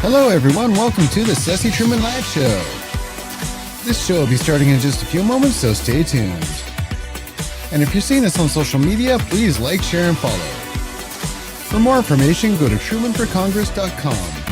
Hello everyone, welcome to the Ceci Truman Live Show. This show will be starting in just a few moments, so stay tuned. And if you're seeing us on social media, please like, share, and follow. For more information, go to trumanforcongress.com.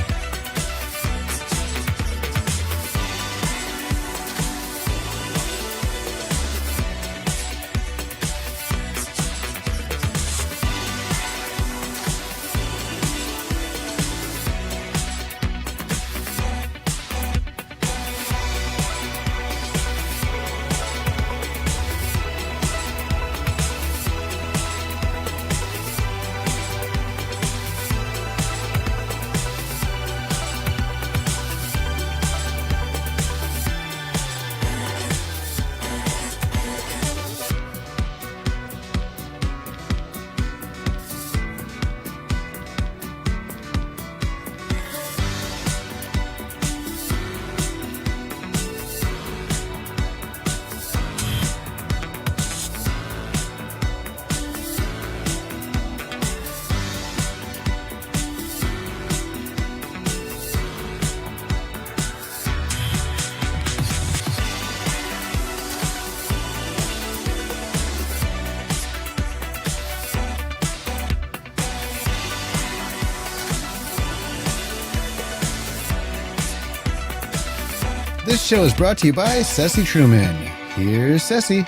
This show is brought to you by Ceci Truman. Here's Ceci.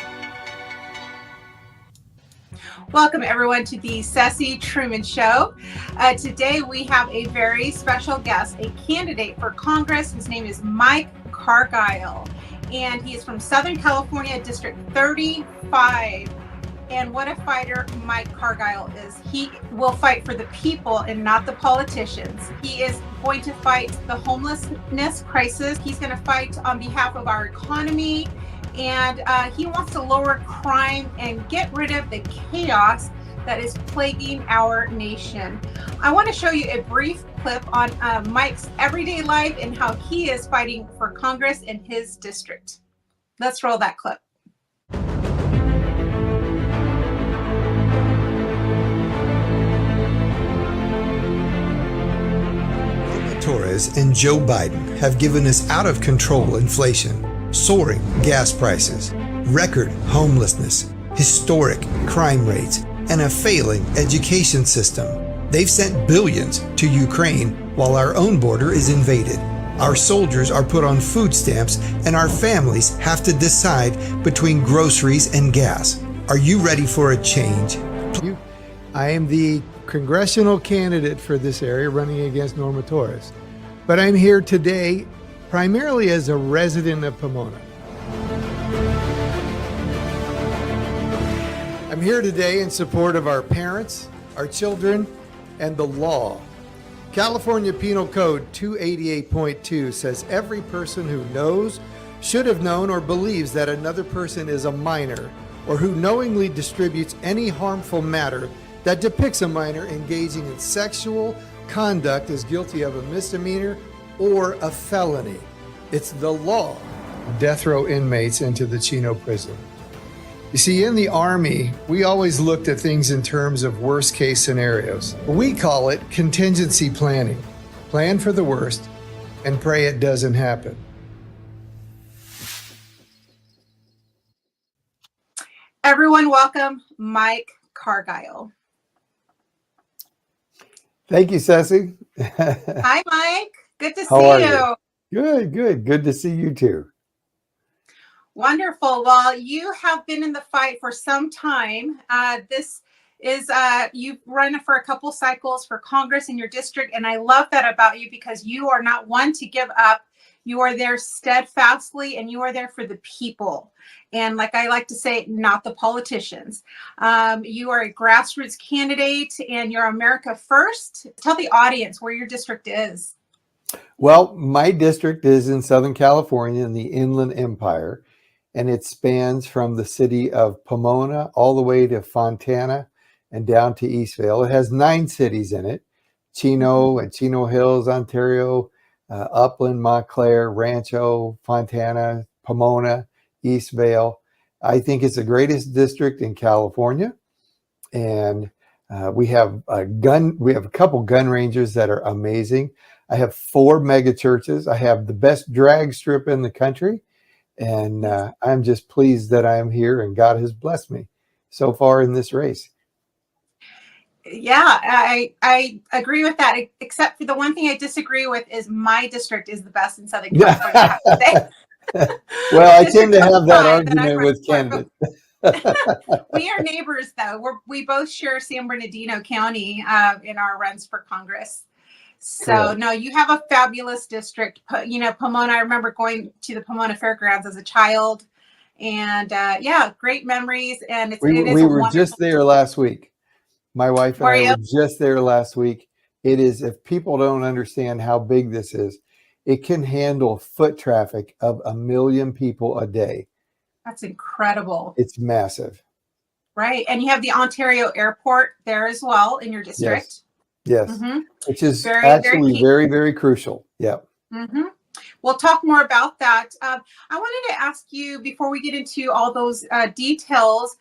Welcome everyone to the Ceci Truman Show. Today we have a very special guest, a candidate for Congress. His name is Mike Cargile, and he is from Southern California, District 35. And what a fighter Mike Cargile is. He will fight for the people and not the politicians. He is going to fight the homelessness crisis. He's going to fight on behalf of our economy. And he wants to lower crime and get rid of the chaos that is plaguing our nation. I want to show you a brief clip on Mike's everyday life and how he is fighting for Congress in his district. Let's roll that clip. Torres and Joe Biden have given us out of control inflation, soaring gas prices, record homelessness, historic crime rates, and a failing education system. They've sent billions to Ukraine while our own border is invaded. Our soldiers are put on food stamps and our families have to decide between groceries and gas. Are you ready for a change? I am the congressional candidate for this area running against Norma Torres, but I'm here today primarily as a resident of Pomona. I'm here today in support of our parents, our children, and the law. California Penal Code 288.2 says every person who knows, should have known, or believes that another person is a minor, or who knowingly distributes any harmful matter that depicts a minor engaging in sexual conduct is guilty of a misdemeanor or a felony. It's the law. Death row inmates into the Chino prison. You see, in the Army, we always looked at things in terms of worst case scenarios. We call it contingency planning. Plan for the worst and pray it doesn't happen. Everyone, welcome Mike Cargile. Thank you, Ceci. Hi, Mike. Good to How see are you. Good. Good to see you too. Wonderful. Well, you have been in the fight for some time. This is, you've run for a couple cycles for Congress in your district, and I love that about you because you are not one to give up. You are there steadfastly, and you are there for the people. And like I like to say, not the politicians. You are a grassroots candidate, and you're America First. Tell the audience where your district is. Well, my district is in Southern California in the Inland Empire, and it spans from the city of Pomona all the way to Fontana and down to Eastvale. It has 9 cities in it: Chino and Chino Hills, Ontario, Upland, Montclair, Rancho, Fontana, Pomona, Eastvale. I think it's the greatest district in California, and we have a couple gun ranges that are amazing. I have 4 mega churches. I have the best drag strip in the country. And I'm just pleased that I am here and God has blessed me so far in this race. Yeah, I agree with that, except for the one thing I disagree with is my district is the best in Southern California. I have to say. Well, I tend to have that I argument run with for, candidates. we are neighbors, though. We both share San Bernardino County in our runs for Congress. So, Correct. no, you have a fabulous district. You know, Pomona, I remember going to the Pomona Fairgrounds as a child. And yeah, great memories. And it is We a were wonderful. just there last week. My wife and Were I you? were just there last week. It is, if people don't understand how big this is, it can handle foot traffic of 1 million people a day. That's incredible. It's massive. Right. And you have the Ontario airport there as well in your district. Yes. Mm-hmm. Which is Very, actually very, very, very crucial. Yeah. Mm-hmm. We'll talk more about that. I wanted to ask you, before we get into all those details,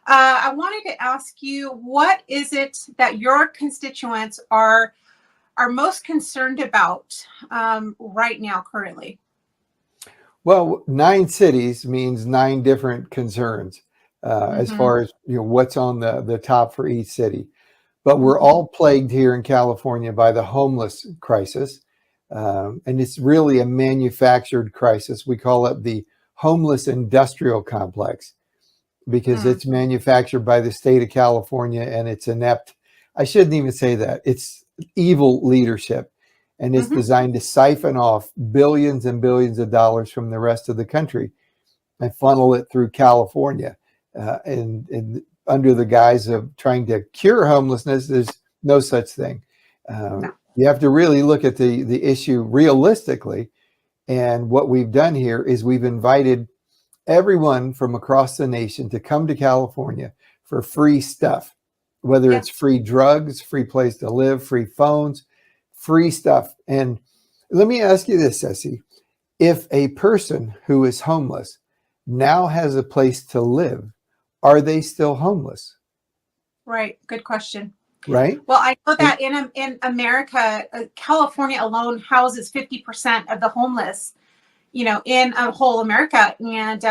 I wanted to ask you, what is it that your constituents are most concerned about right now, currently? Well, 9 cities means 9 different concerns as far as what's on the top for each city. But we're all plagued here in California by the homeless crisis. And it's really a manufactured crisis. We call it the homeless industrial complex because it's manufactured by the state of California, and it's inept. I shouldn't even say that. It's evil leadership, and it's designed to siphon off billions and billions of dollars from the rest of the country and funnel it through California. And under the guise of trying to cure homelessness, there's no such thing. No. You have to really look at the issue realistically. And what we've done here is we've invited everyone from across the nation to come to California for free stuff, whether it's free drugs, free place to live, free phones, free stuff. And let me ask you this, Ceci. If a person who is homeless now has a place to live, are they still homeless? Right. Good question. Right. Well, I know that in America, California alone houses 50% of the homeless, in a whole America. And,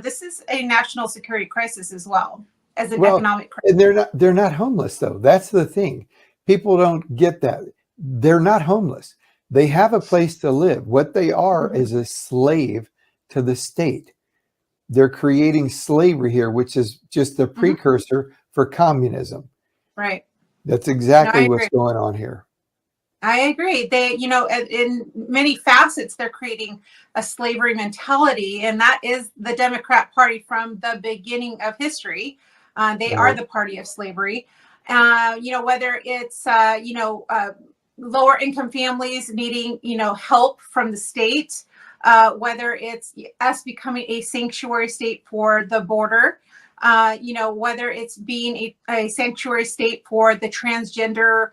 this is a national security crisis as well as an economic crisis. And they're not homeless, though. That's the thing. People don't get that. They're not homeless. They have a place to live. What they are is a slave to the state. They're creating slavery here, which is just the precursor for communism. Right. That's exactly what's going on here. I agree. They, in many facets, they're creating a slavery mentality, and that is the Democrat Party from the beginning of history. They are the party of slavery. Whether it's, lower income families needing, help from the state, whether it's us becoming a sanctuary state for the border, whether it's being a sanctuary state for the transgender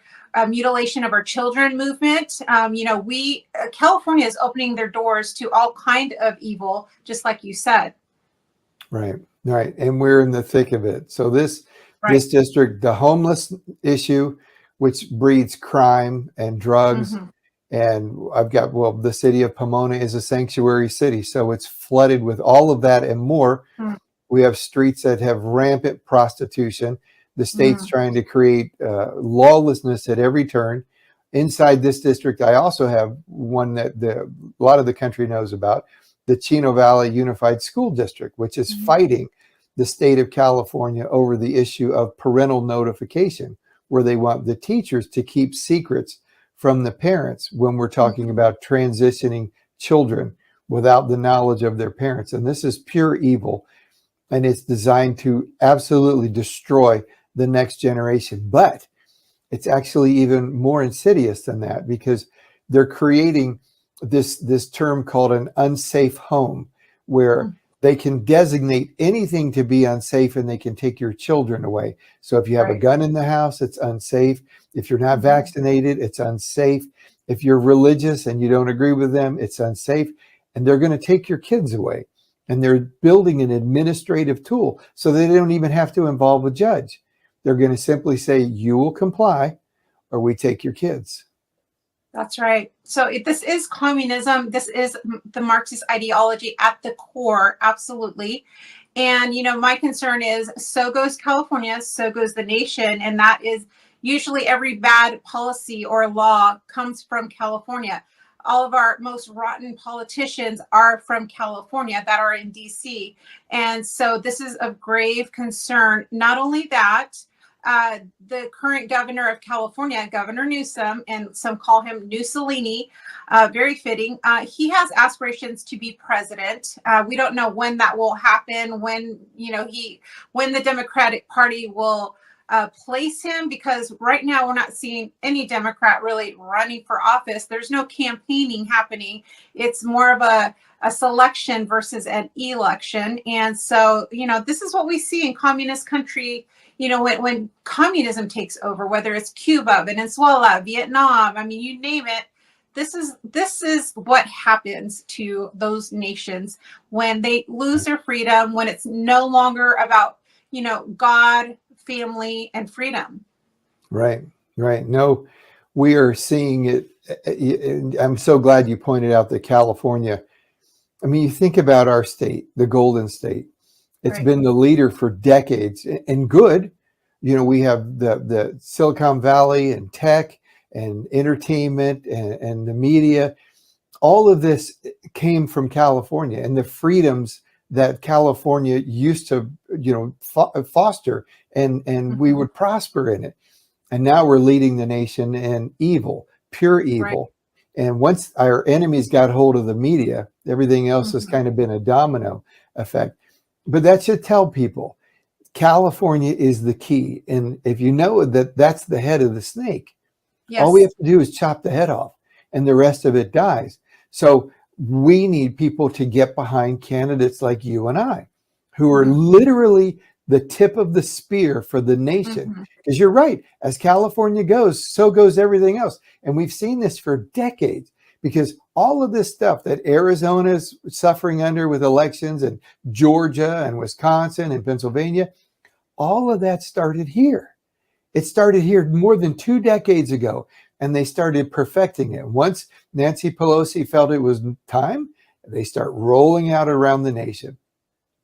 mutilation of our children movement. California is opening their doors to all kind of evil, just like you said. Right. And we're in the thick of it. So this district, the homeless issue, which breeds crime and drugs. And I've got, the city of Pomona is a sanctuary city. So it's flooded with all of that and more. We have streets that have rampant prostitution. The state's trying to create lawlessness at every turn. Inside this district, I also have one that a lot of the country knows about, the Chino Valley Unified School District, which is fighting the state of California over the issue of parental notification, where they want the teachers to keep secrets from the parents when we're talking about transitioning children without the knowledge of their parents. And this is pure evil. And it's designed to absolutely destroy the next generation. But it's actually even more insidious than that, because they're creating this term called an unsafe home, where they can designate anything to be unsafe and they can take your children away. So if you have a gun in the house, it's unsafe. If you're not vaccinated, it's unsafe. If you're religious and you don't agree with them, it's unsafe. And they're going to take your kids away. And they're building an administrative tool so they don't even have to involve a judge. They're going to simply say, you will comply or we take your kids. That's right. So this is communism. This is the Marxist ideology at the core, absolutely. And, my concern is so goes California, so goes the nation. And that is usually every bad policy or law comes from California. All of our most rotten politicians are from California that are in DC. And so this is of grave concern. Not only that, the current governor of California, Governor Newsom, and some call him Mussolini, very fitting. He has aspirations to be president. We don't know when that will happen, when the Democratic Party will place him, because right now we're not seeing any Democrat really running for office. There's no campaigning happening. It's more of a selection versus an election. And so, this is what we see in communist country. When communism takes over, whether it's Cuba, Venezuela, Vietnam, I mean, you name it, this is what happens to those nations when they lose their freedom, when it's no longer about, God, family, and freedom. Right. No, we are seeing it. I'm so glad you pointed out that California, I mean, you think about our state, the Golden State. It's Right. been the leader for decades, and good. We have the Silicon Valley and tech and entertainment and the media. All of this came from California, and the freedoms that California used to, foster, and we would prosper in it. And now we're leading the nation in evil, pure evil. Right. And once our enemies got hold of the media, everything else has kind of been a domino effect. But that should tell people California is the key. And if you know that that's the head of the snake, yes, all we have to do is chop the head off and the rest of it dies. So we need people to get behind candidates like you and I, who are literally the tip of the spear for the nation. Because you're right, as California goes, so goes everything else. And we've seen this for decades, because all of this stuff that Arizona's suffering under with elections, and Georgia and Wisconsin and Pennsylvania, all of that started here. It started here more than 2 decades ago, and they started perfecting it. Once Nancy Pelosi felt it was time, they start rolling out around the nation.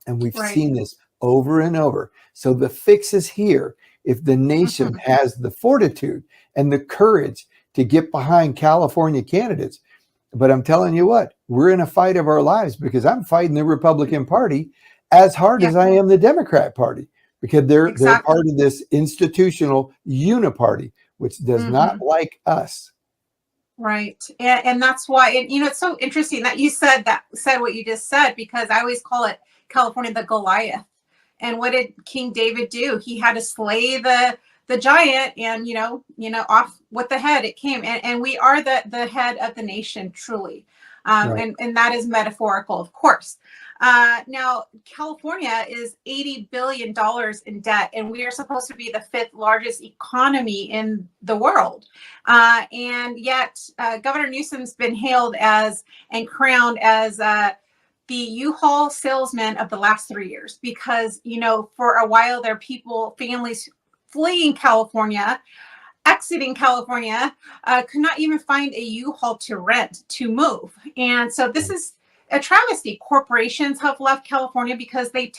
And we've seen this over and over. So the fix is here. If the nation has the fortitude and the courage to get behind California candidates. But I'm telling you what, we're in a fight of our lives, because I'm fighting the Republican Party as hard as I am the Democrat Party, because they're part of this institutional uniparty, which does not like us. Right. And that's why, it's so interesting that you said what you just said, because I always call it California the Goliath. And what did King David do? He had to slay the giant, and off with the head it came. And we are the head of the nation, truly. And that is metaphorical, of course. Now, California is $80 billion in debt, and we are supposed to be the 5th largest economy in the world. And yet, Governor Newsom's been hailed as and crowned as the U-Haul salesman of the last 3 years, because, for a while there, families fleeing California, exiting California, could not even find a U-Haul to rent, to move. And so this is a travesty. Corporations have left California because the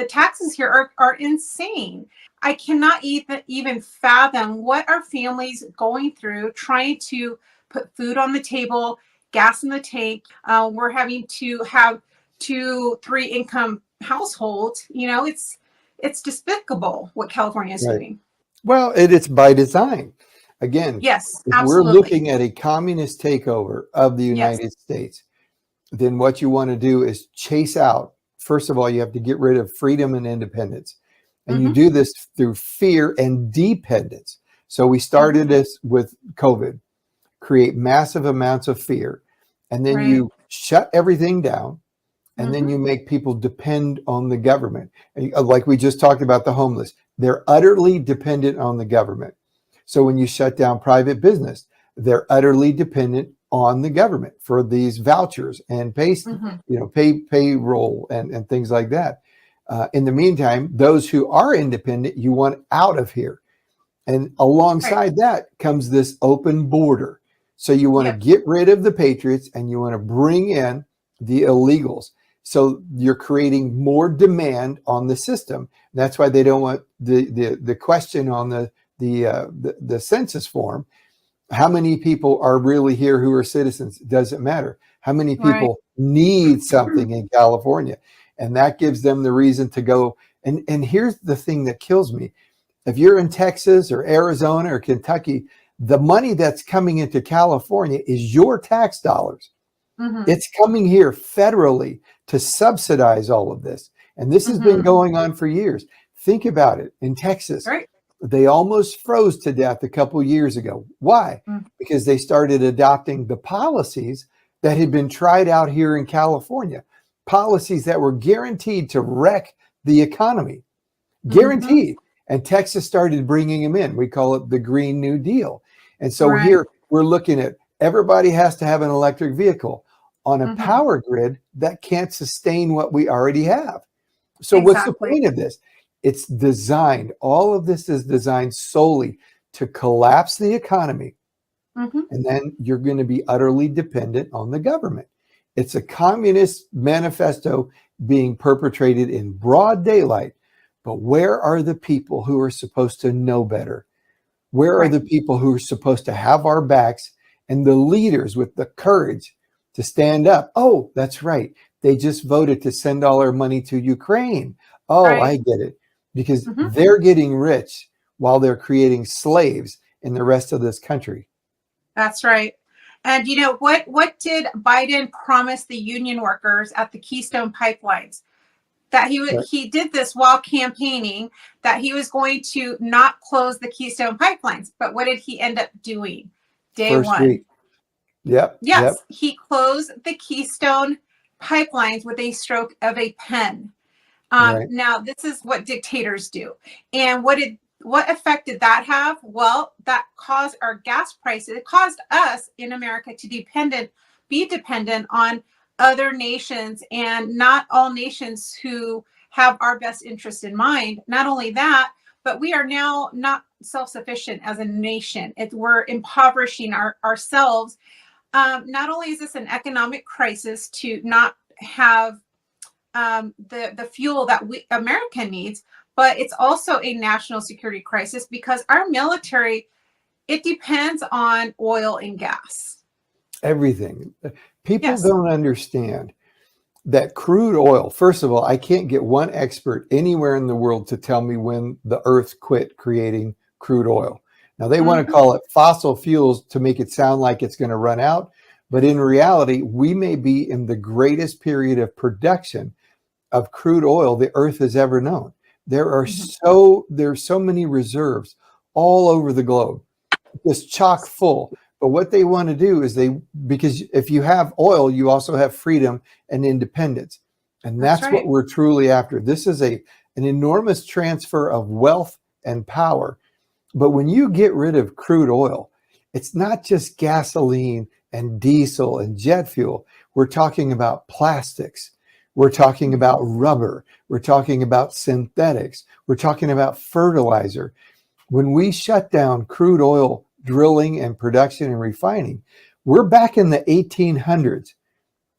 taxes here are insane. I cannot even fathom what our families going through, trying to put food on the table, gas in the tank. We're having to have 2-3 income households. It's despicable what California is doing. Well, it's by design. Again, yes, if absolutely. we're looking at a communist takeover of the United States, then what you want to do is chase out. First of all, you have to get rid of freedom and independence. And you do this through fear and dependence. So we started this with COVID, create massive amounts of fear. And then you shut everything down. And then you make people depend on the government. Like we just talked about the homeless. They're utterly dependent on the government. So when you shut down private business, they're utterly dependent on the government for these vouchers and payroll and things like that. In the meantime, those who are independent, you want out of here. And alongside that comes this open border. So you want to Yep. get rid of the patriots and you want to bring in the illegals. So you're creating more demand on the system. That's why they don't want the question on the census form. How many people are really here who are citizens? Doesn't matter. How many people need something in California? And that gives them the reason to go. And here's the thing that kills me. If you're in Texas or Arizona or Kentucky, the money that's coming into California is your tax dollars. Mhm. It's coming here federally to subsidize all of this. And this has been going on for years. Think about it. In Texas, Right. they almost froze to death a couple years ago. Why? Because they started adopting the policies that had been tried out here in California, policies that were guaranteed to wreck the economy, guaranteed. And Texas started bringing them in. We call it the Green New Deal. And so here we're looking at everybody has to have an electric vehicle on a power grid that can't sustain what we already have. So what's the point of this? It's designed, all of this is designed solely to collapse the economy. And then you're going to be utterly dependent on the government. It's a communist manifesto being perpetrated in broad daylight. But where are the people who are supposed to know better? Where are the people who are supposed to have our backs and the leaders with the courage to stand up? Oh, that's right. They just voted to send all our money to Ukraine. Oh, I get it. Because they're getting rich while they're creating slaves in the rest of this country. That's right. And you know what did Biden promise the union workers at the Keystone pipelines? That he did this while campaigning, that he was going to not close the Keystone pipelines. But what did he end up doing? Day First one. week. Yep. Yes, he closed the Keystone pipelines with a stroke of a pen. Now, this is what dictators do. And what effect did that have? Well, that caused our gas prices. It caused us in America to be dependent on other nations, and not all nations who have our best interest in mind. Not only that, but we are now not self-sufficient as a nation. We're impoverishing ourselves. Not only is this an economic crisis to not have the fuel that America needs, but it's also a national security crisis because our military, it depends on oil and gas. Everything. People don't understand that crude oil, first of all, I can't get one expert anywhere in the world to tell me when the earth quit creating crude oil. Now, they want to call it fossil fuels to make it sound like it's going to run out. But in reality, we may be in the greatest period of production of crude oil the earth has ever known. There's so many reserves all over the globe, just chock full. But what they want to do is because if you have oil, you also have freedom and independence. And that's what we're truly after. This is an enormous transfer of wealth and power. But when you get rid of crude oil, it's not just gasoline and diesel and jet fuel. We're talking about plastics. We're talking about rubber. We're talking about synthetics. We're talking about fertilizer. When we shut down crude oil drilling and production and refining, we're back in the 1800s.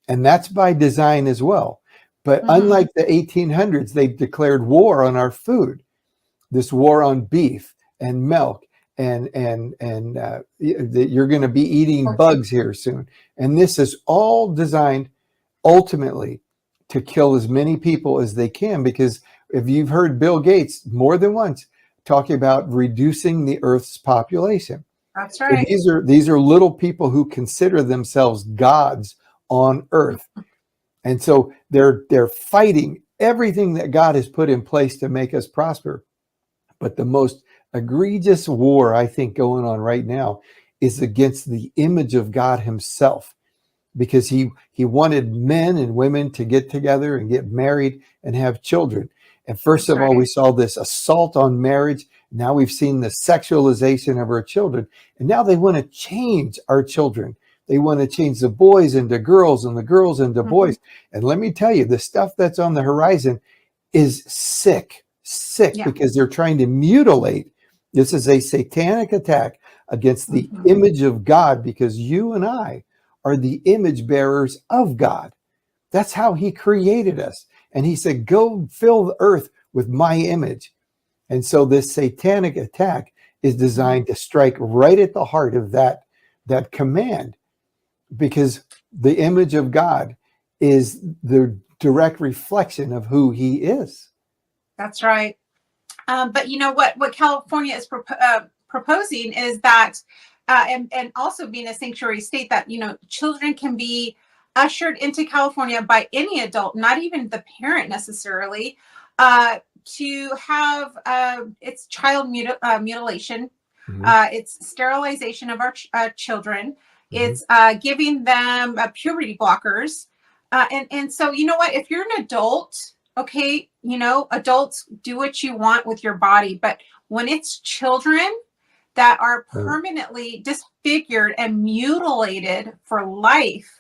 And that's by design as well. But unlike the 1800s, they've declared war on our food. This war on beef and milk, and you're going to be eating bugs here soon. And this is all designed ultimately to kill as many people as they can, because if you've heard Bill Gates more than once talking about reducing the Earth's population. That's right. So these are little people who consider themselves gods on Earth. And so they're fighting everything that God has put in place to make us prosper. But the most egregious war, I think, going on right now is against the image of God himself, because he wanted men and women to get together and get married and have children. And first of all, we saw this assault on marriage. Now we've seen the sexualization of our children. And now they want to change our children. They want to change the boys into girls and the girls into boys. And let me tell you, the stuff that's on the horizon is sick, because they're trying to mutilate This is a satanic attack against the image of God, because you and I are the image bearers of God. That's how he created us. And he said, go fill the earth with my image. And so this satanic attack is designed to strike right at the heart of that command, because the image of God is the direct reflection of who he is. That's right. But you know what California is proposing is that, and also being a sanctuary state, that, children can be ushered into California by any adult, not even the parent necessarily, to have it's child mutilation. It's sterilization of our children. It's giving them puberty blockers. And so, you know what, if you're an adult, okay, adults, do what you want with your body. But when it's children that are permanently disfigured and mutilated for life,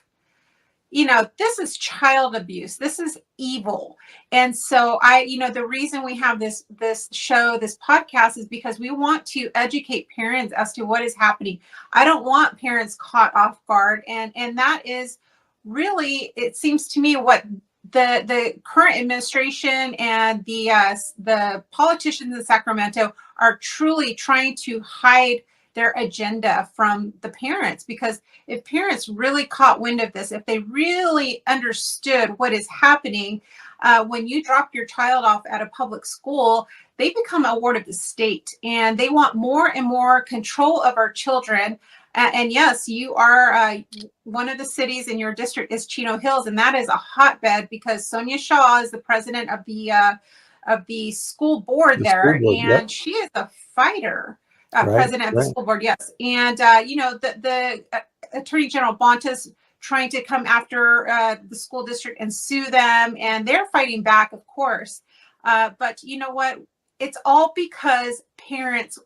this is child abuse. This is evil. And so the reason we have this show, this podcast, is because we want to educate parents as to what is happening. I don't want parents caught off guard. And that is really, it seems to me, what the current administration and the politicians in Sacramento are truly trying to hide their agenda from the parents. Because if parents really caught wind of this, if they really understood what is happening, when you drop your child off at a public school, they become a ward of the state, and they want more and more control of our children. And yes, you are one of the cities in your district is Chino Hills, and that is a hotbed because Sonia Shaw is the president of the school board there, and she is a fighter. President of the school board, yes. And, the Attorney General Bontas trying to come after the school district and sue them, and they're fighting back, of course. But you know what? It's all because parents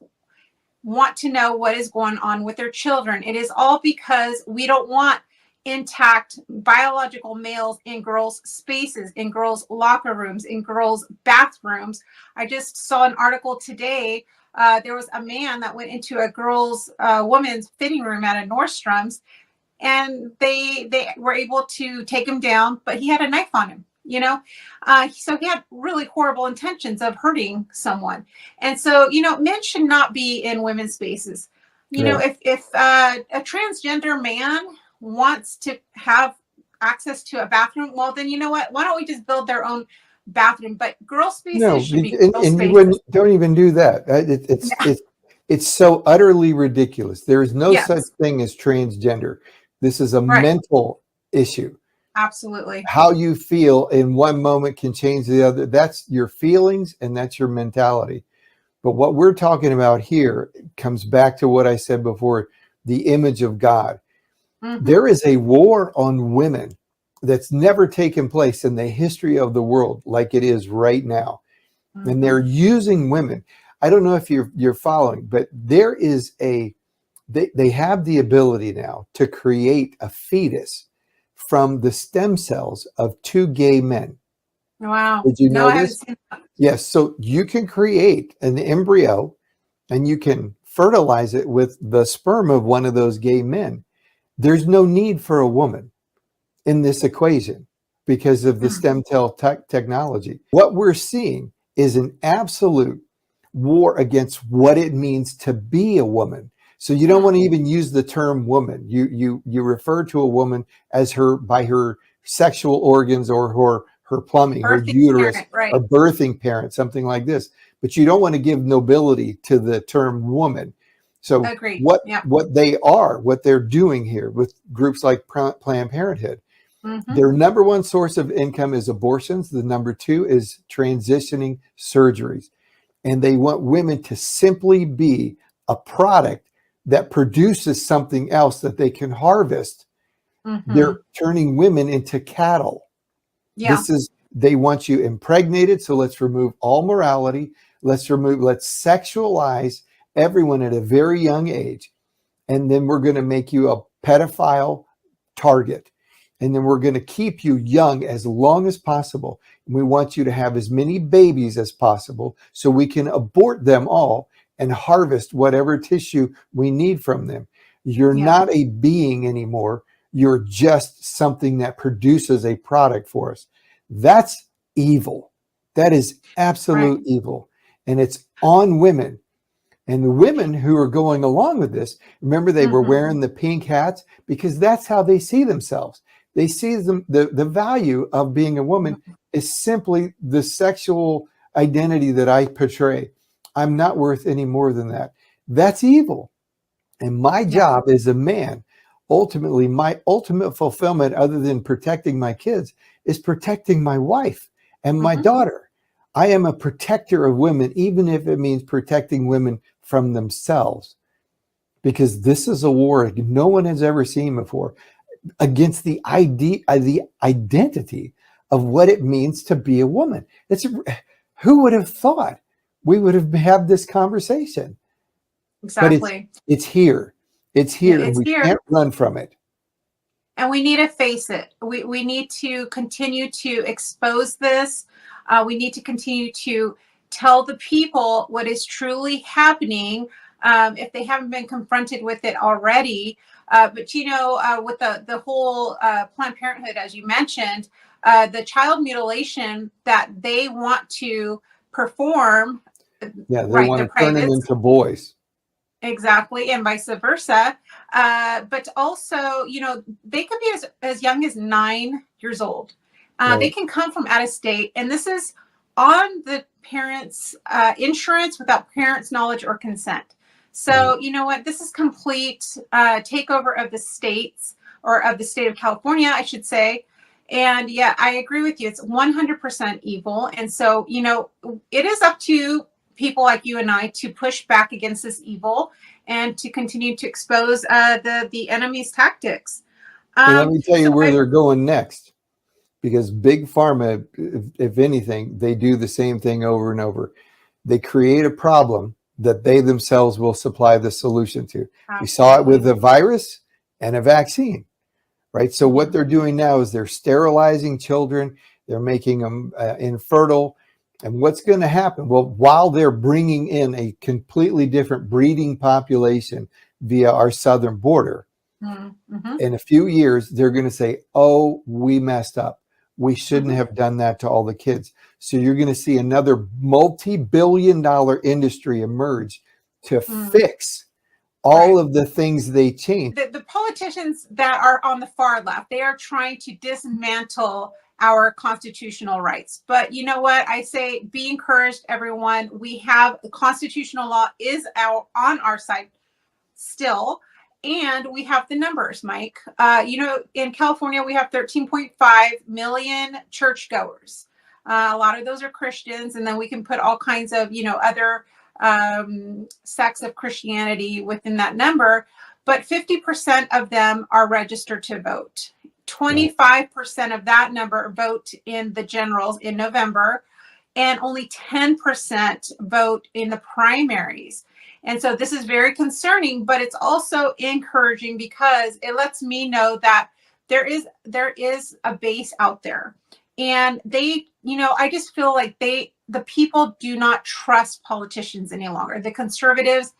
want to know what is going on with their children. It is all because we don't want intact biological males in girls' spaces, in girls' locker rooms, in girls' bathrooms. I just saw an article today. There was a man that went into a woman's fitting room at a Nordstrom's, and they were able to take him down, but he had a knife on him, so he had really horrible intentions of hurting someone. And so, men should not be in women's spaces. If a transgender man wants to have access to a bathroom, well, then you know what? Why don't we just build their own bathroom? But girl spaces should be girl spaces. Don't even do that. It's so utterly ridiculous. There is no such thing as transgender. This is a mental issue. Absolutely. How you feel in one moment can change the other. That's your feelings and that's your mentality. But what we're talking about here comes back to what I said before, the image of God. There is a war on women that's never taken place in the history of the world like it is right now. And they're using women. I don't know if you're following, but there is they have the ability now to create a fetus from the stem cells of two gay men. Wow. Did you know I haven't this? seen that. Yes. So you can create an embryo and you can fertilize it with the sperm of one of those gay men. There's no need for a woman in this equation because of the stem cell technology. What we're seeing is an absolute war against what it means to be a woman. So you don't want to even use the term woman. You refer to a woman as by her sexual organs or her plumbing, her uterus, or birthing parent, something like this. But you don't want to give nobility to the term woman. So what they're doing here with groups like Planned Parenthood, their number one source of income is abortions. The number two is transitioning surgeries. And they want women to simply be a product that produces something else that they can harvest. They're turning women into cattle. They want you impregnated. So let's remove all morality. Let's sexualize everyone at a very young age. And then we're going to make you a pedophile target. And then we're going to keep you young as long as possible. And we want you to have as many babies as possible so we can abort them all and harvest whatever tissue we need from them. You're Yeah. not a being anymore. You're just something that produces a product for us. That's evil. That is absolute evil. And it's on women. And the women who are going along with this, remember, they were wearing the pink hats because that's how they see themselves. They see the value of being a woman is simply the sexual identity that I portray. I'm not worth any more than that. That's evil. And my job as a man, ultimately, my ultimate fulfillment, other than protecting my kids, is protecting my wife and my daughter. I am a protector of women, even if it means protecting women from themselves, because this is a war no one has ever seen before against the identity of what it means to be a woman. Who would have thought we would have had this conversation? Exactly. But it's here. It's here, It's and we here. can't run from it. And we need to face it. We need to continue to expose this. We need to continue to tell the people what is truly happening if they haven't been confronted with it already. But, with the whole Planned Parenthood, as you mentioned, the child mutilation that they want to perform. Yeah, they want to turn them into boys. Exactly, and vice versa. But also, they could be as young as 9 years old. They can come from out of state, and this is on the parents' insurance without parents' knowledge or consent. So, you know what? This is complete takeover of the states, or of the state of California, I should say. And yeah, I agree with you. It's 100% evil. And so, it is up to people like you and I to push back against this evil and to continue to expose the enemy's tactics. And let me tell you where they're going next, because Big Pharma, if anything, they do the same thing over and over. They create a problem that they themselves will supply the solution to. Absolutely. We saw it with a virus and a vaccine, right? So what they're doing now is they're sterilizing children. They're making them infertile. And what's going to happen? Well, while they're bringing in a completely different breeding population via our southern border, in a few years, they're going to say, oh, we messed up. We shouldn't have done that to all the kids. So you're going to see another multi-billion-dollar industry emerge to fix all of the things they changed. The politicians that are on the far left, they are trying to dismantle our constitutional rights. But you know what? I say, be encouraged, everyone. We have the constitutional law is out on our side still. And we have the numbers, Mike. In California, we have 13.5 million churchgoers. A lot of those are Christians. And then we can put all kinds of, other sects of Christianity within that number. But 50% of them are registered to vote. 25% of that number vote in the generals in November, and only 10% vote in the primaries. And so this is very concerning, but it's also encouraging because it lets me know that there is a base out there. And they, I just feel like the people do not trust politicians any longer. The conservatives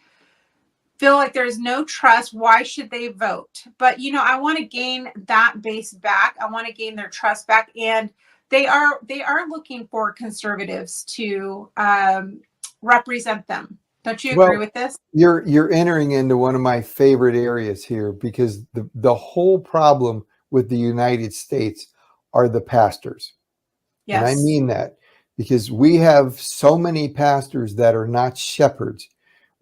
feel like there's no trust. Why should they vote? But, I want to gain that base back. I want to gain their trust back. And they are looking for conservatives to represent them. Don't you agree with this? You're entering into one of my favorite areas here, because the whole problem with the United States are the pastors. Yes. And I mean that because we have so many pastors that are not shepherds.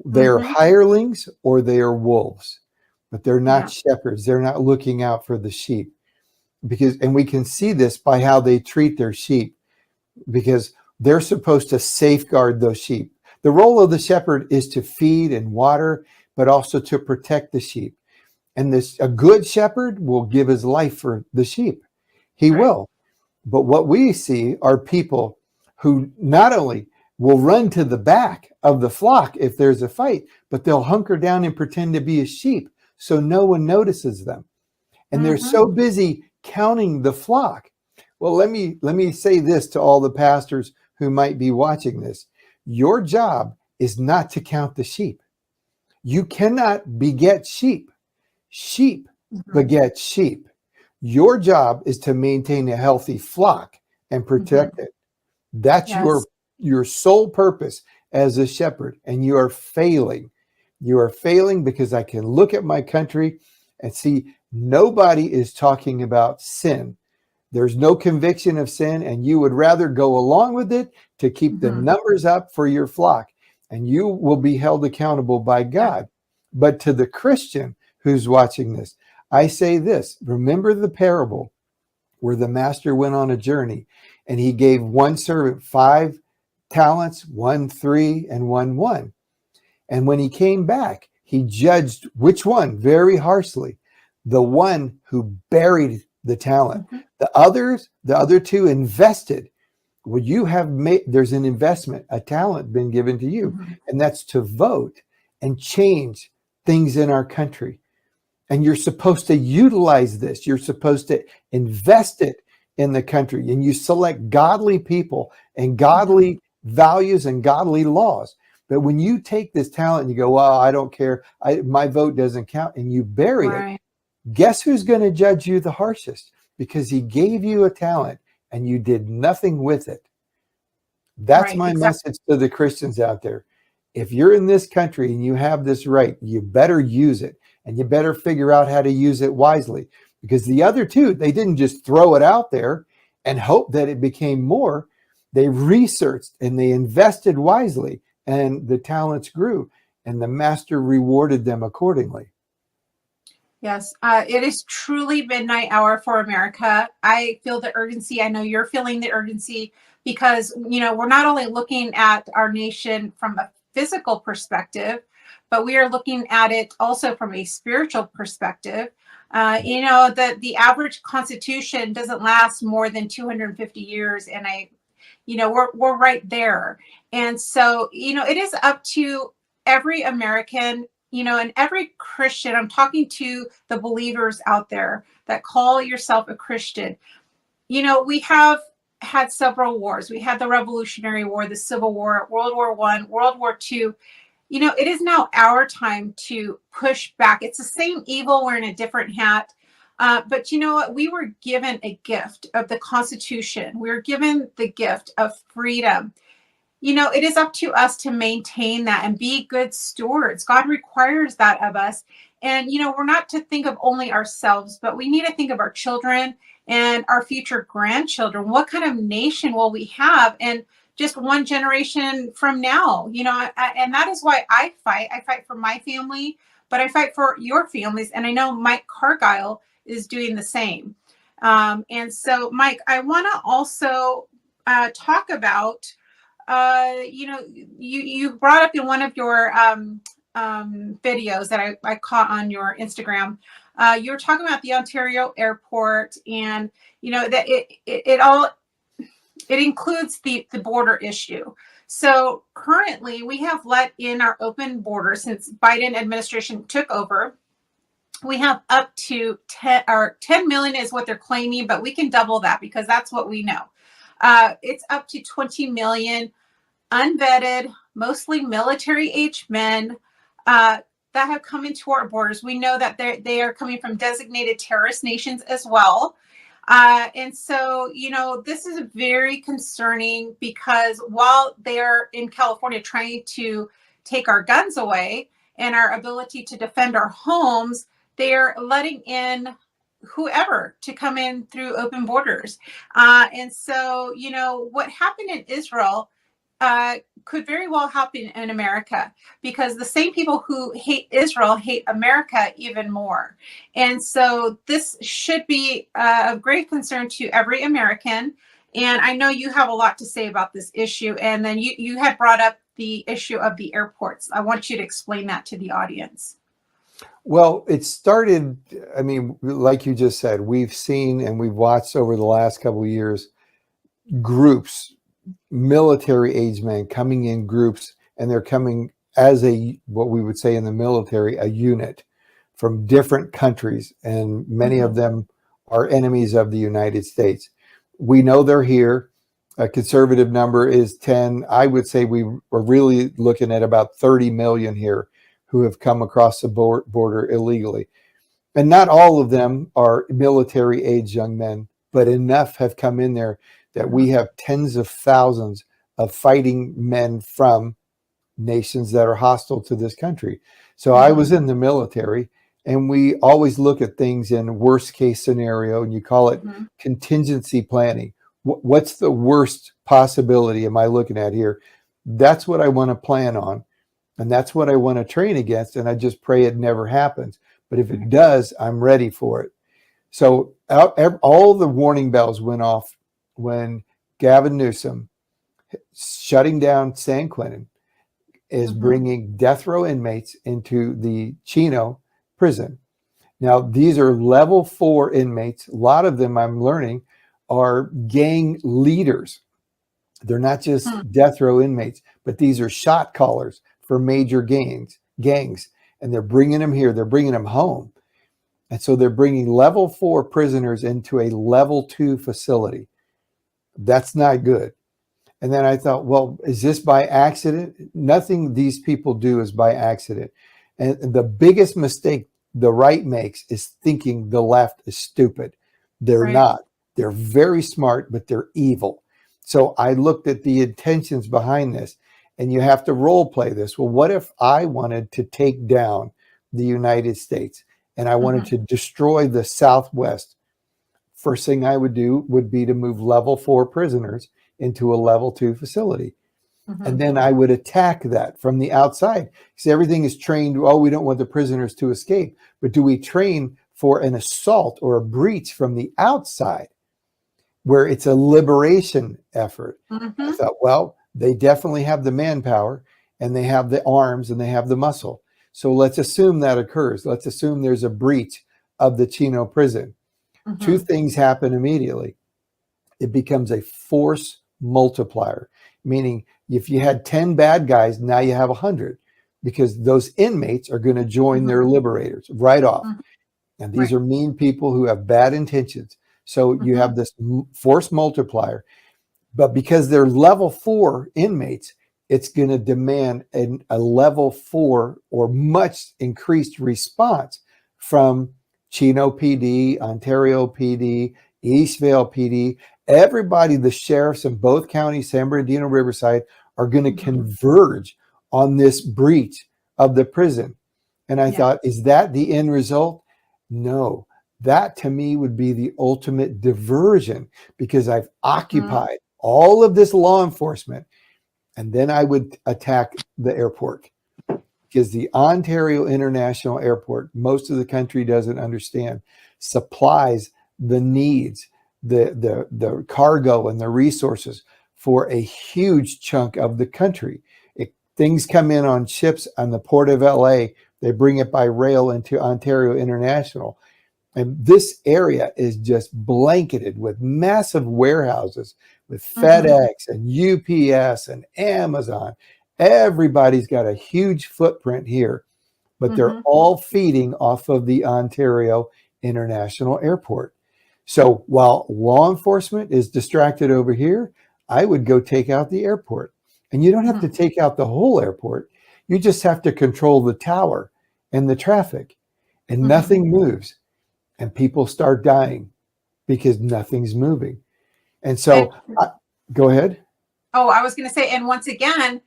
They're hirelings or they are wolves, but they're not shepherds. They're not looking out for the sheep, and we can see this by how they treat their sheep, because they're supposed to safeguard those sheep. The role of the shepherd is to feed and water, but also to protect the sheep. And a good shepherd will give his life for the sheep. He will. But what we see are people who not only will run to the back of the flock if there's a fight, but they'll hunker down and pretend to be a sheep so no one notices them. And they're so busy counting the flock. Well, let me say this to all the pastors who might be watching this. Your job is not to count the sheep. You cannot beget sheep. Sheep beget sheep. Your job is to maintain a healthy flock and protect it. That's your sole purpose as a shepherd, and you are failing. You are failing because I can look at my country and see nobody is talking about sin. There's no conviction of sin, and you would rather go along with it to keep the numbers up for your flock, and you will be held accountable by God. But to the Christian who's watching this, I say this: remember the parable where the master went on a journey and he gave one servant 5 talents, 1 3, and 1 1. And when he came back, he judged which one very harshly. The one who buried the talent. The other 2 invested. Well, you have made, there's an investment, a talent been given to you, and that's to vote and change things in our country. And you're supposed to utilize this. You're supposed to invest it in the country, and you select godly people and godly values and godly laws. But when you take this talent and you go, well, I don't care, my vote doesn't count, and you bury it, guess who's going to judge you the harshest? Because he gave you a talent and you did nothing with it. That's my message to the Christians out there. If you're in this country and you have this right, you better use it, and you better figure out how to use it wisely. Because the other 2, they didn't just throw it out there and hope that it became more. They researched and they invested wisely, and the talents grew, and the master rewarded them accordingly. Yes, it is truly midnight hour for America. I feel the urgency. I know you're feeling the urgency because, we're not only looking at our nation from a physical perspective, but we are looking at it also from a spiritual perspective. The average constitution doesn't last more than 250 years. And we're right there. And so, it is up to every American, and every Christian. I'm talking to the believers out there that call yourself a Christian. We have had several wars. We had the Revolutionary War, the Civil War, World War I, World War II. It is now our time to push back. It's the same evil. We're in a different hat. But you know what? We were given a gift of the Constitution. We were given the gift of freedom. It is up to us to maintain that and be good stewards. God requires that of us. And, we're not to think of only ourselves, but we need to think of our children and our future grandchildren. What kind of nation will we have? And just one generation from now, and that is why I fight. I fight for my family, but I fight for your families. And I know Mike Cargile is doing the same. And so, Mike, I want to also talk about, you brought up in one of your videos that I caught on your Instagram. You were talking about the Ontario airport, and that it includes the border issue. So currently we have let in our open border since Biden administration took over. We have up to 10 million is what they're claiming, but we can double that because that's what we know. It's up to 20 million unvetted, mostly military-age men that have come into our borders. We know that they are coming from designated terrorist nations as well. And so, this is very concerning because while they're in California trying to take our guns away and our ability to defend our homes, they're letting in whoever to come in through open borders. And so, what happened in Israel could very well happen in America because the same people who hate Israel hate America even more. And so this should be of great concern to every American. And I know you have a lot to say about this issue. And then you had brought up the issue of the airports. I want you to explain that to the audience. Well, it started, like you just said, we've seen and we've watched over the last couple of years, groups, military age men coming in groups, and they're coming as what we would say in the military, a unit from different countries. And many of them are enemies of the United States. We know they're here. A conservative number is 10. I would say we are really looking at about 30 million here who have come across the border illegally. And not all of them are military age young men, but enough have come in there that we have tens of thousands of fighting men from nations that are hostile to this country. So I was in the military, and we always look at things in worst case scenario, and you call it contingency planning. What's the worst possibility am I looking at here? That's what I want to plan on, and that's what I want to train against, and I just pray it never happens. But if it does, I'm ready for it. So all the warning bells went off when Gavin Newsom, shutting down San Quentin, is bringing death row inmates into the Chino prison. Now, these are level 4 inmates. A lot of them, I'm learning, are gang leaders. They're not just death row inmates, but these are shot callers for major gangs. And they're bringing them here. They're bringing them home. And so they're bringing level 4 prisoners into a level 2 facility. That's not good. And then I thought, well, is this by accident? Nothing these people do is by accident. And the biggest mistake the right makes is thinking the left is stupid. They're not. They're very smart, but they're evil. So I looked at the intentions behind this, and you have to role play this. Well, what if I wanted to take down the United States and I wanted to destroy the Southwest? First thing I would do would be to move level 4 prisoners into a level 2 facility. And then I would attack that from the outside. Because everything is trained, oh, we don't want the prisoners to escape. But do we train for an assault or a breach from the outside where it's a liberation effort? I thought, well, they definitely have the manpower and they have the arms and they have the muscle. So let's assume that occurs. Let's assume there's a breach of the Chino prison. Two things happen immediately. It becomes a force multiplier, meaning if you had 10 bad guys, now you have 100, because those inmates are going to join their liberators right off. And these are mean people who have bad intentions. So you have this force multiplier. But because they're level 4 inmates, it's going to demand a level 4 or much increased response from Chino PD, Ontario PD, Eastvale PD. Everybody, the sheriffs in both counties, San Bernardino, Riverside, are going to converge on this breach of the prison. And I thought, is that the end result? No, that to me would be the ultimate diversion, because I've occupied all of this law enforcement. And then I would attack the airport, because the Ontario International Airport, most of the country doesn't understand, supplies the needs, the cargo and the resources for a huge chunk of the country. Things come in on ships on the port of LA, they bring it by rail into Ontario International. And this area is just blanketed with massive warehouses with FedEx and UPS and Amazon. Everybody's got a huge footprint here, but they're all feeding off of the Ontario International Airport. So while law enforcement is distracted over here, I would go take out the airport. And you don't have to take out the whole airport. You just have to control the tower and the traffic, and nothing moves. And people start dying because nothing's moving. And so, go ahead. Oh, I was going to say, and once again,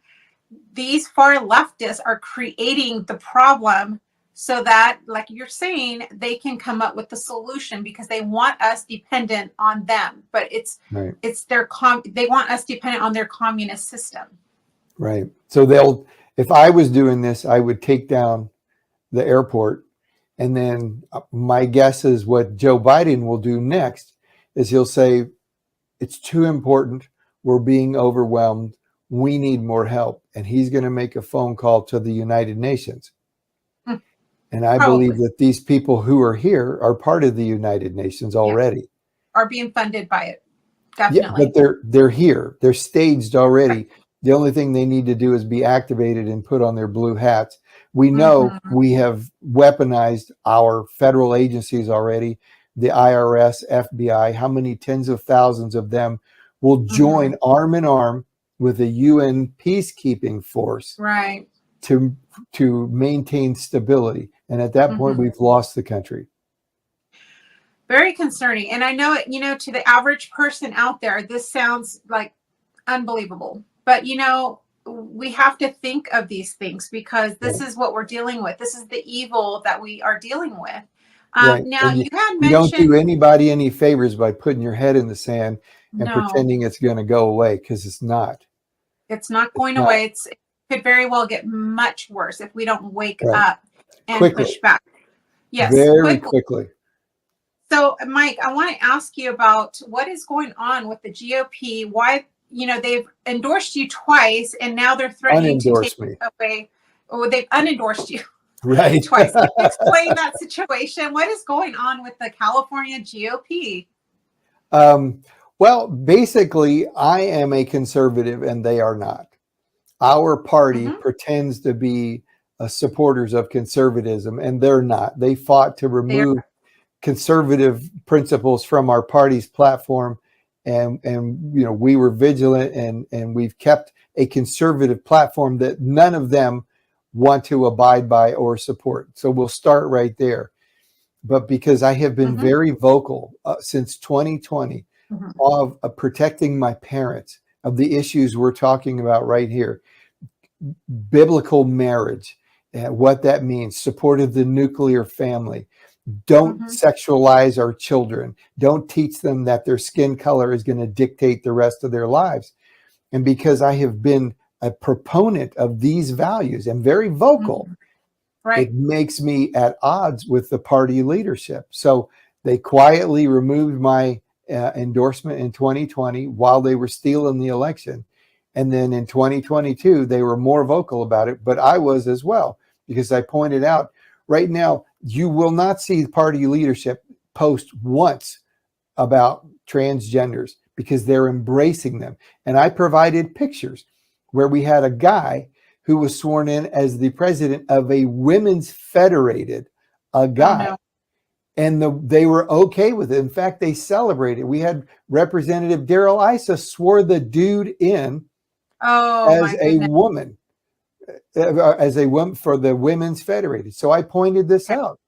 these far leftists are creating the problem so that, like you're saying, they can come up with the solution, because they want us dependent on them. But it's their they want us dependent on their communist system. Right. So if I was doing this, I would take down the airport. And then my guess is what Joe Biden will do next is he'll say, it's too important. We're being overwhelmed. We need more help. And he's going to make a phone call to the United Nations. And I believe that these people who are here are part of the United Nations already. Are being funded by it. Definitely. Yeah, but they're here. They're staged already. The only thing they need to do is be activated and put on their blue hats. We know we have weaponized our federal agencies already, the IRS, FBI. How many tens of thousands of them will join arm in arm with a UN peacekeeping force Right. to maintain stability. And at that point, we've lost the country. Very concerning. And I know it, to the average person out there, this sounds like unbelievable. But, we have to think of these things because this is what we're dealing with. This is the evil that we are dealing with. Right. Now, you had you don't mentioned. do anybody any favors by putting your head in the sand and No, pretending it's going to go away, because it's not. it's not going away. It could very well get much worse if we don't wake up and Quickly. push back. Yes, Very quickly. So, Mike, I want to ask you about what is going on with the GOP. Why, they've endorsed you twice, and now they're threatening to take me away. Oh, they've unendorsed you right twice. Can you explain that situation? What is going on with the California GOP? Well, basically, I am a conservative and they are not. Our party pretends to be supporters of conservatism, and they're not. They fought to remove conservative principles from our party's platform, and we were vigilant, and we've kept a conservative platform that none of them want to abide by or support. So we'll start right there. But because I have been very vocal since 2020 of protecting my parents, of the issues we're talking about right here, biblical marriage, and what that means, support of the nuclear family. Don't sexualize our children. Don't teach them that their skin color is going to dictate the rest of their lives. And because I have been a proponent of these values and very vocal, it makes me at odds with the party leadership. So they quietly removed my endorsement in 2020 while they were stealing the election. And then in 2022, they were more vocal about it, but I was as well, because I pointed out right now, you will not see party leadership post once about transgenders because they're embracing them. And I provided pictures where we had a guy who was sworn in as the president of a women's federated, and they were okay with it. In fact, they celebrated. We had Representative Daryl Issa swore the dude in as a woman for the women's federated. So I pointed this out,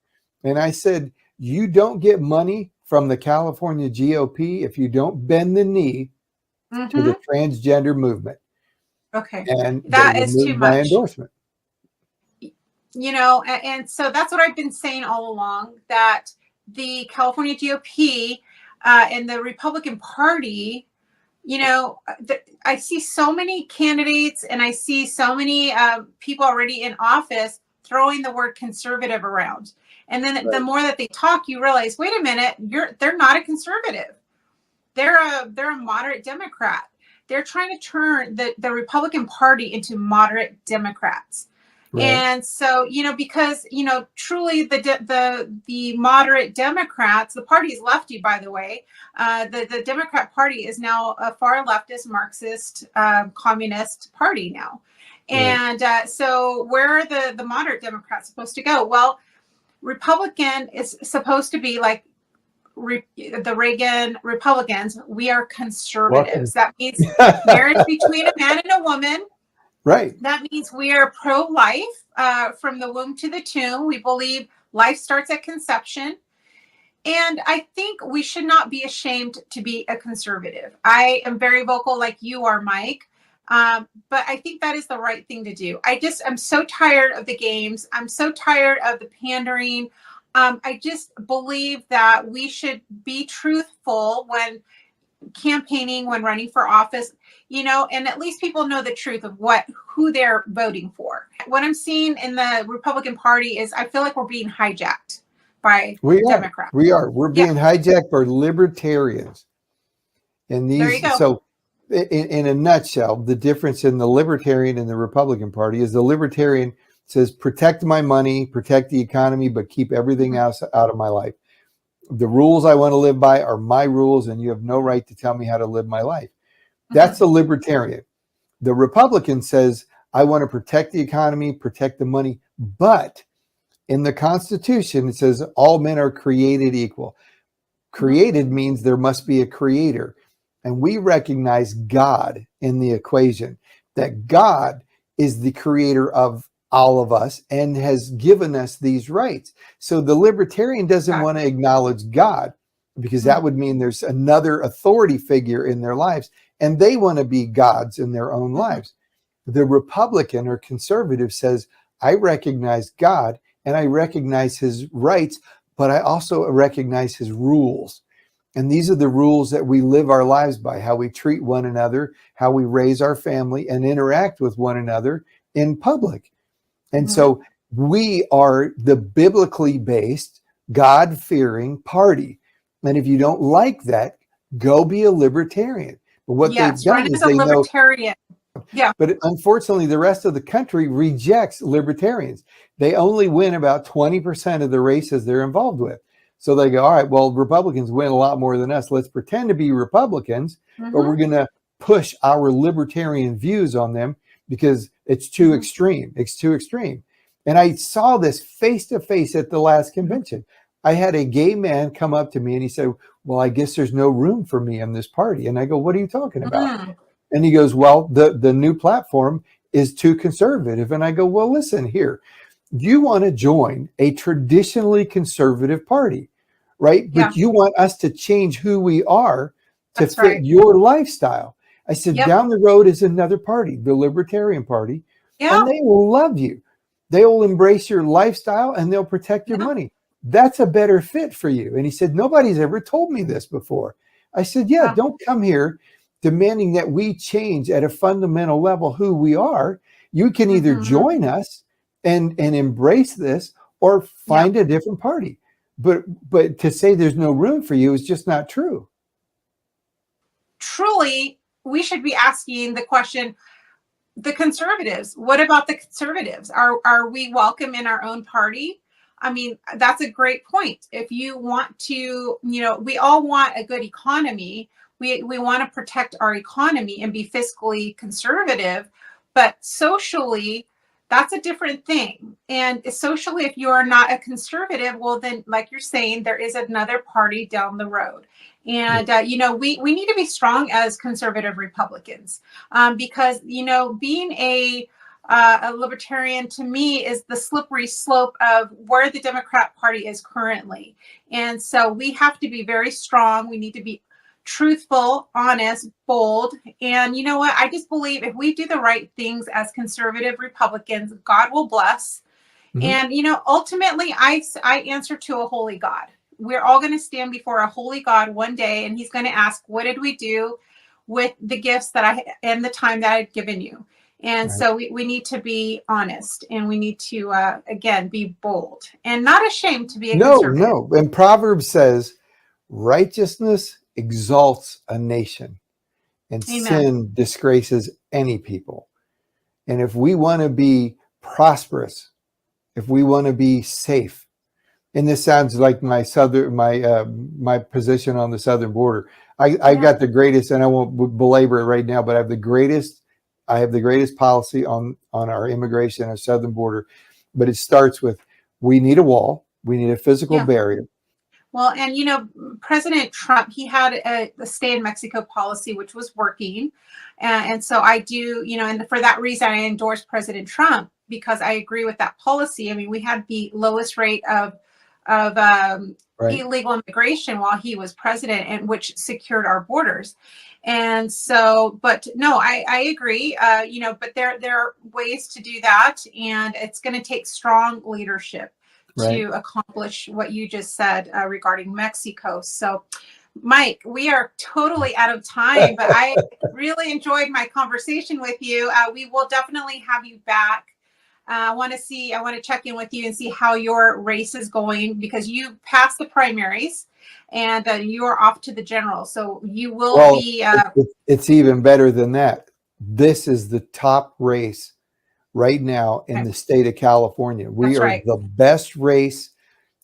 and I said, you don't get money from the California GOP if you don't bend the knee to the transgender movement. Okay. And that is too much. My endorsement. And so that's what I've been saying all along, that the California GOP and the Republican Party, I see so many candidates and I see so many people already in office throwing the word conservative around. And then the more that they talk, you realize, wait a minute, they're not a conservative. They're a moderate Democrat. They're trying to turn the Republican Party into moderate Democrats. Right. And so, because, truly the moderate Democrats, the party is lefty, by the way. The Democrat Party is now a far leftist, Marxist, communist party now. And so where are the moderate Democrats supposed to go? Well, Republican is supposed to be like the Reagan Republicans. We are conservatives. That means marriage between a man and a woman. Right. That means we are pro-life from the womb to the tomb. We believe life starts at conception. And I think we should not be ashamed to be a conservative. I am very vocal like you are, Mike. But I think that is the right thing to do. I'm so tired of the games. I'm so tired of the pandering. I just believe that we should be truthful when campaigning, when running for office, and at least people know the truth of who they're voting for. What I'm seeing in the Republican Party is I feel like we're being hijacked by Democrats. We're being hijacked by libertarians. And these, there you go. So in a nutshell, the difference in the libertarian and the Republican Party is the libertarian says, protect my money, protect the economy, but keep everything else out of my life. The rules I want to live by are my rules, and you have no right to tell me how to live my life. That's the libertarian. The Republican says, I want to protect the economy, protect the money, but in the Constitution, it says all men are created equal. Created means there must be a creator. and we recognize God in the equation, that God is the creator of all of us and has given us these rights. So the libertarian doesn't want to acknowledge God, because that would mean there's another authority figure in their lives, and they want to be gods in their own lives. The Republican or conservative says, I recognize God and I recognize his rights, but I also recognize his rules. And these are the rules that we live our lives by, how we treat one another, how we raise our family and interact with one another in public. And so we are the biblically based, God-fearing party. And if you don't like that, go be a libertarian. But what they've done is they know. Yeah. But unfortunately, the rest of the country rejects libertarians. They only win about 20% of the races they're involved with. So they go, all right, well, Republicans win a lot more than us. Let's pretend to be Republicans, but we're going to push our libertarian views on them because it's too extreme. It's too extreme. And I saw this face to face at the last convention. I had a gay man come up to me and he said, well, I guess there's no room for me in this party. And I go, what are you talking about? And he goes, well, the new platform is too conservative. And I go, well, listen here, you want to join a traditionally conservative party, right? But you want us to change who we are to fit your lifestyle. I said, down the road is another party, the Libertarian Party, and they will love you. They will embrace your lifestyle and they'll protect your money. That's a better fit for you. And he said, nobody's ever told me this before. I said, don't come here demanding that we change at a fundamental level who we are. You can either join us and embrace this or find a different party. But to say there's no room for you is just not true. Truly, we should be asking the question, the conservatives, what about the conservatives? Are we welcome in our own party? I mean, that's a great point. If you want to, we all want a good economy. We want to protect our economy and be fiscally conservative, but socially, that's a different thing. And socially, if you are not a conservative, well, then, like you're saying, there is another party down the road. And, we need to be strong as conservative Republicans because, being a libertarian to me is the slippery slope of where the Democrat Party is currently. And so we have to be very strong. We need to be truthful, honest, bold. And you know what? I just believe if we do the right things as conservative Republicans, God will bless. And, ultimately, I answer to a holy God. We're all going to stand before a holy God one day, and he's going to ask, what did we do with the gifts and the time that I've given you? And so we need to be honest, and we need to, again, be bold and not ashamed to be a conservative. No. And Proverbs says, righteousness exalts a nation, and sin disgraces any people. And if we want to be prosperous, if we want to be safe, and this sounds like my position on the southern border, I got the greatest, and I won't belabor it right now, but I have the greatest policy on our immigration, our southern border. But it starts with, we need a wall, we need a physical barrier. Well, and, President Trump, he had a stay in Mexico policy, which was working. And so I do, and for that reason, I endorse President Trump because I agree with that policy. I mean, we had the lowest rate of illegal immigration while he was president, and which secured our borders. And so, but no, I agree, but there are ways to do that. And it's going to take strong leadership to accomplish what you just said regarding Mexico. So, Mike, we are totally out of time, but I really enjoyed my conversation with you. We will definitely have you back. I want to check in with you and see how your race is going, because you passed the primaries and you are off to the general. So you will be. It's even better than that. This is the top race right now in the state of California. We are the best race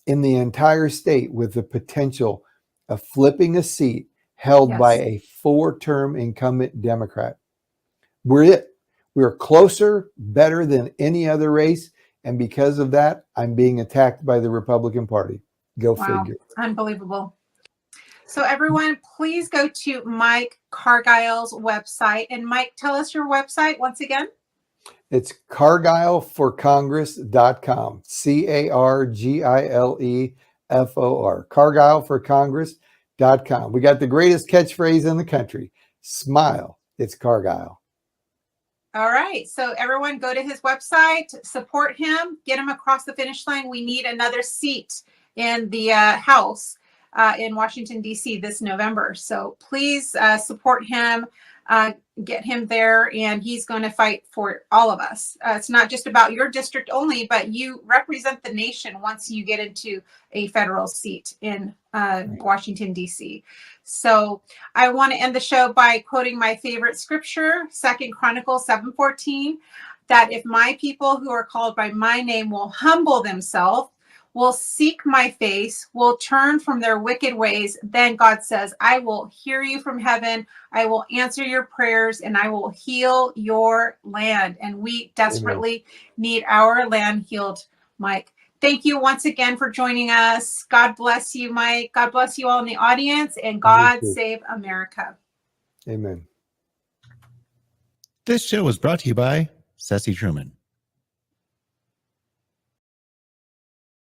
in the entire state, with the potential of flipping a seat held by a 4-term incumbent Democrat. We're it. We're closer, better than any other race. And because of that, I'm being attacked by the Republican Party. Go figure. Unbelievable. So everyone, please go to Mike Cargile's website. And Mike, tell us your website once again. It's cargileforcongress.com. CARGILEFOR. Cargileforcongress.com. We got the greatest catchphrase in the country. Smile. It's Cargile. All right. So everyone go to his website, support him, get him across the finish line. We need another seat in the House in Washington, D.C. this November. So please support him, get him there, and he's going to fight for all of us. It's not just about your district only, but you represent the nation once you get into a federal seat in Washington, D.C. So I want to end the show by quoting my favorite scripture, 2 Chronicles 7:14, that if my people who are called by my name will humble themselves, will seek my face, will turn from their wicked ways, then God says, I will hear you from heaven, I will answer your prayers, and I will heal your land. And we desperately need our land healed, Mike. Thank you once again for joining us. God bless you, Mike. God bless you all in the audience, and God save America. Amen. This show was brought to you by Ceci Truman.